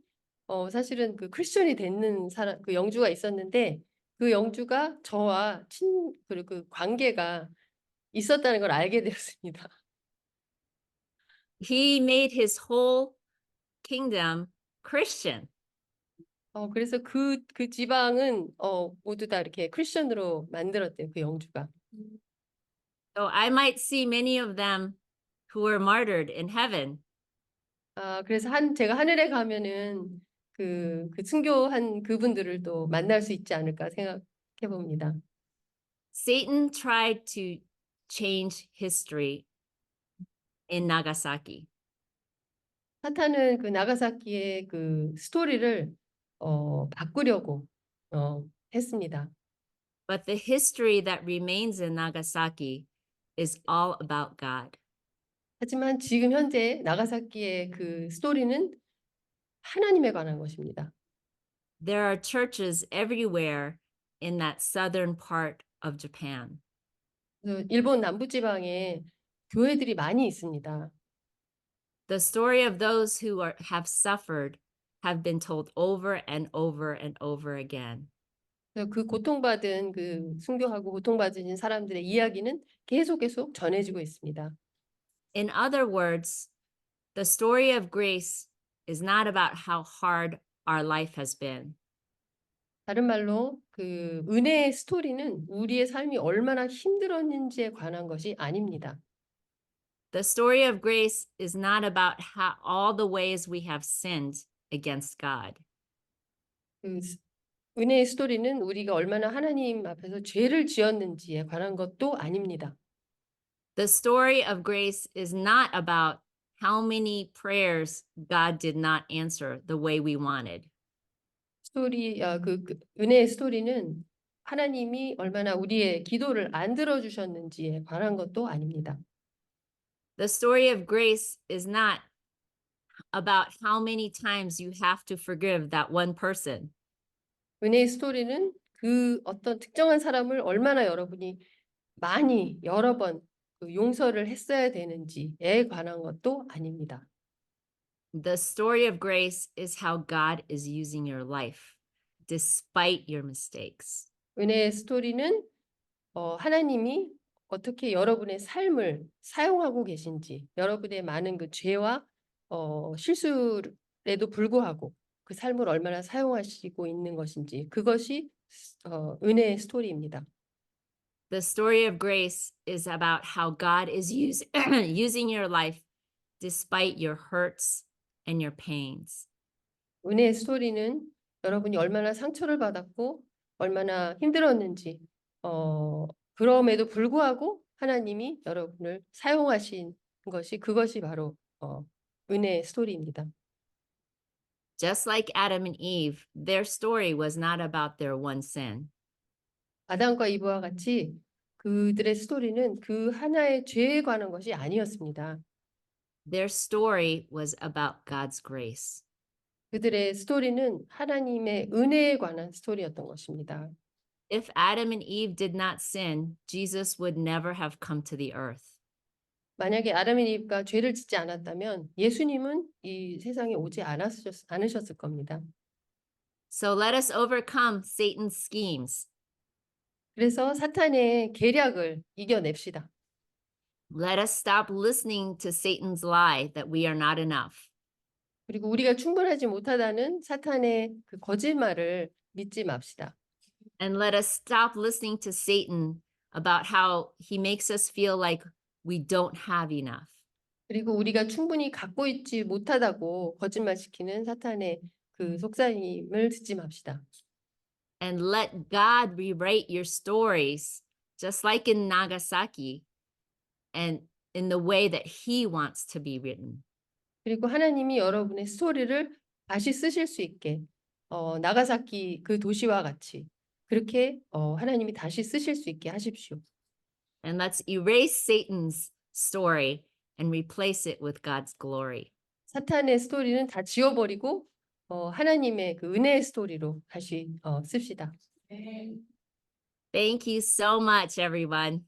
S2: 사실은 그 크리스천이 되는 사람 그 영주가 있었는데 그 영주가 저와 그리고 그 관계가 있었다는 걸 알게 되었습니다.
S1: He made his whole kingdom Christian.
S2: 그래서 그 지방은 모두 다 이렇게 크리스천으로 만들었대요, 그 영주가.
S1: So I might see many of them who were martyred in heaven.
S2: 그래서 제가 하늘에 가면은 그 순교한 그분들을 또 만날 수 있지 않을까 생각해 봅니다.
S1: Satan tried to change history in Nagasaki.
S2: 사탄은 그 나가사키의 그 스토리를 바꾸려고 했습니다.
S1: But the history that remains in Nagasaki is all about God.
S2: 하지만 지금 현재 나가사키의 그 스토리는 하나님에 관한 것입니다.
S1: There are churches everywhere in that southern part of Japan.
S2: 그래서 일본 남부지방에 교회들이 많이 있습니다.
S1: The story of those who have suffered have been told over and over and over again.
S2: 그래서 그 고통받은 그 순교하고 고통받으신 사람들의 이야기는 계속 전해지고 있습니다.
S1: In other words, the story of grace is not about how hard our life has been.
S2: 다른 말로 그 은혜의 스토리는 우리의 삶이 얼마나 힘들었는지에 관한 것이 아닙니다.
S1: The story of grace is not about how all the ways we have sinned against God.
S2: 은혜의 스토리는 우리가 얼마나 하나님 앞에서 죄를 지었는지에 관한 것도 아닙니다.
S1: The story of grace is not about how many prayers God did not answer the way we wanted.
S2: 은혜의 스토리는 하나님이 얼마나 우리의 기도를 안 들어주셨는지에 관한 것도 아닙니다.
S1: The story of grace is not about how many times you have to forgive that one person.
S2: 은혜의 스토리는 그 어떤 특정한 사람을 얼마나 여러분이 많이 여러 번 용서를 했어야 되는지에 관한 것도 아닙니다.
S1: The story of grace is how God is using your life despite your mistakes.
S2: 은혜의 스토리는 하나님이 어떻게 여러분의 삶을 사용하고 계신지, 여러분의 많은 그 죄와 실수에도 불구하고 그 삶을 얼마나 사용하시고 있는 것인지, 그것이 은혜의 스토리입니다.
S1: The story of grace is about how God is using your life despite your hurts and your pains.
S2: 은혜의 스토리는 여러분이 얼마나 상처를 받았고 얼마나 힘들었는지 그럼에도 불구하고 하나님이 여러분을 사용하신 그것이 바로 은혜의 스토리입니다.
S1: Just like Adam and Eve, their story was not about their one sin.
S2: 아담과 이브와 같이 그들의 스토리는 그 하나의 죄에 관한 것이 아니었습니다.
S1: Their story was about God's grace.
S2: 그들의 스토리는 하나님의 은혜에 관한 스토리였던 것입니다.
S1: If Adam and Eve did not sin, Jesus would never have come to the earth.
S2: 만약에 아담과 이브가 죄를 짓지 않았다면 예수님은 이 세상에 오지 않으셨을 겁니다.
S1: So let us overcome Satan's schemes.
S2: 그래서 사탄의 계략을 이겨냅시다.
S1: Let us stop listening to Satan's lie that we are not enough.
S2: 그리고 우리가 충분하지 못하다는 사탄의 그 거짓말을 믿지 맙시다.
S1: And let us stop listening to Satan about how he makes us feel like we don't have enough.
S2: 그리고 우리가 충분히 갖고 있지 못하다고 거짓말시키는 사탄의 그 속삭임을 듣지 맙시다.
S1: And let God rewrite your stories, just like in Nagasaki, and in the way that he wants to be written.
S2: 그리고 하나님이 여러분의 스토리를 다시 쓰실 수 있게 나가사키 그 도시와 같이 그렇게 하나님이 다시 쓰실 수 있게 하십시오.
S1: And let's erase Satan's story and replace it with God's glory.
S2: 사탄의 스토리는 다 지워버리고 하나님의 그 은혜의 스토리로 다시 씁시다.
S1: Thank you so much, everyone.